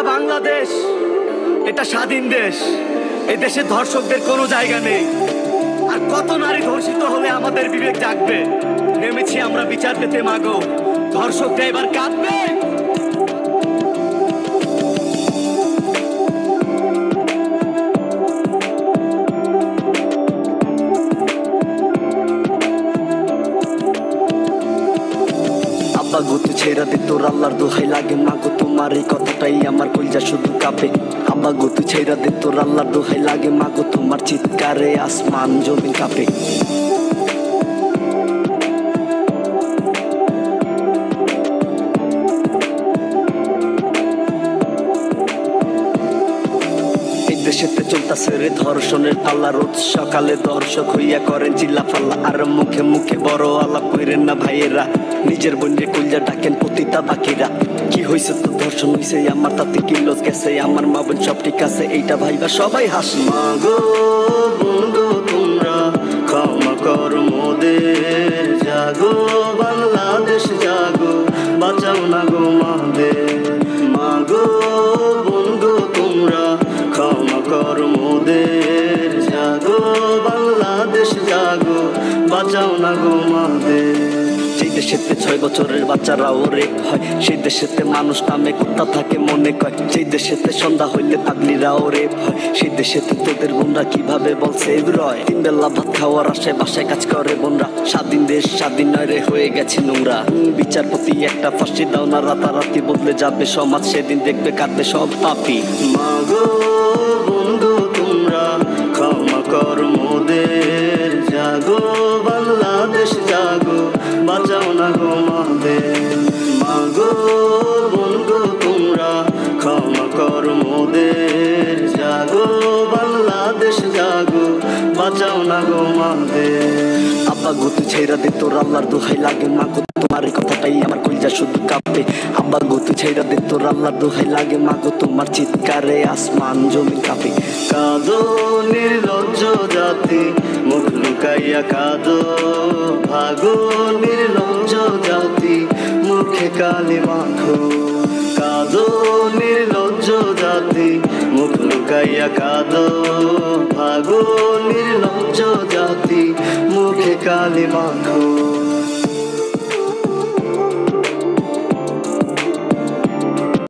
এটা বাংলাদেশ, এটা স্বাধীন দেশ। এই দেশে ধর্ষকদের কোনো জায়গা নেই। আর কত নারী ধর্ষিত হলে আমাদের বিবেক জাগবে? নেমেছি আমরা বিচার পেতে মাগো, ধর্ষকরা এবার কাঁদবে। আব্বা গো তুই ছেড়া দে, তোর আল্লাহর দোহাই লাগে মাগো, তোমার এই কথাটাই আমার কলজা শুধু কাঁপে। আব্বা গো তুই ছেড়া দে, তোর আল্লাহর দোহাই লাগে মাগো, তোমার চিৎকারে আসমান জমিন কাঁপে। দেশেতে চলতাছে রে ধর্ষণের পাল্লা, রোজ সকালে দর্শক হইয়া করেন চিল্লা ফাল্লা। আর মুখে মুখে বড় আলাপ কইরেন না ভাইয়েরা, নিজের বোনরে কইলা ডাকেন পতিতা বাকিরা। কি হইছে তো ধর্ষণ হইছে আমার, তাতে কি লস গেছে আমার, মা বোন সব ঠিক আছে এইটা ভাইবা সবাই হাস। মাগো বোন গো তোমরা ক্ষমা কর মোদের, জাগো বাংলাদেশ জাগো, বাঁচাও না গো মাদের। মাগো বোন গো তোমরা ক্ষমা কর মোদের, জাগো বাংলাদেশ জাগো, বাঁচাও না গো মাদের। যেই দেশেতে 6 বছরের বাচ্চারা ওরে হয়, সেই দেশেতে মানুষ নামে কুত্তা থাকে মনে কয়। যেই দেশেতে সন্ধ্যা হইলে পাগলিরা ওরে হয়, সেই দেশেতে তোদের বোনরা কিভাবে বলছে রয়। 3 বেলা ভাত খাওয়ার আশায় বাসায় কাজ করে বোনরা, স্বাধীন দেশ স্বাধীন নয় রে হয়ে গেছে নোংরা। বিচারপতি একটা ফাঁসি দাও না, রাতারাতি বদলে যাবে সমাজ, সেদিন দেখবে কাঁদবে সব পাপি। মাগো বোন গো তোমরা ক্ষমা কর মোদের, জাগো বাংলাদেশ জাগো, বাঁচাও না গো মাদের। মাগো বোন গো তোমরা ক্ষমা কর মোদের, জাগো বাংলাদেশ জাগো, বাঁচাও না গো মাদের। আব্বা গো তুই ছেড়া দে, তোর আল্লাহর দোহাই লাগে মাগো, তোমার এই কথাটাই আমার কলজা শুধু কাঁপে। আব্বা গো তুই ছেড়া দে, তোর আল্লাহর দোহাই লাগে মাগো, তোমার চিৎকারে আসমান জমিন কাঁপে। কাঁদো নির্লজ্জ জাতি, মুখ লুকাইয়া কাঁদো, ভাগো নির্লজ্জ জাতি, মুখে কালি মাখো। কাঁদো নির্লজ্জ জাতি, মুখ লুকাইয়া কাঁদো, ভাগো নির্লজ্জ জাতি, মুখে কালি মাখো।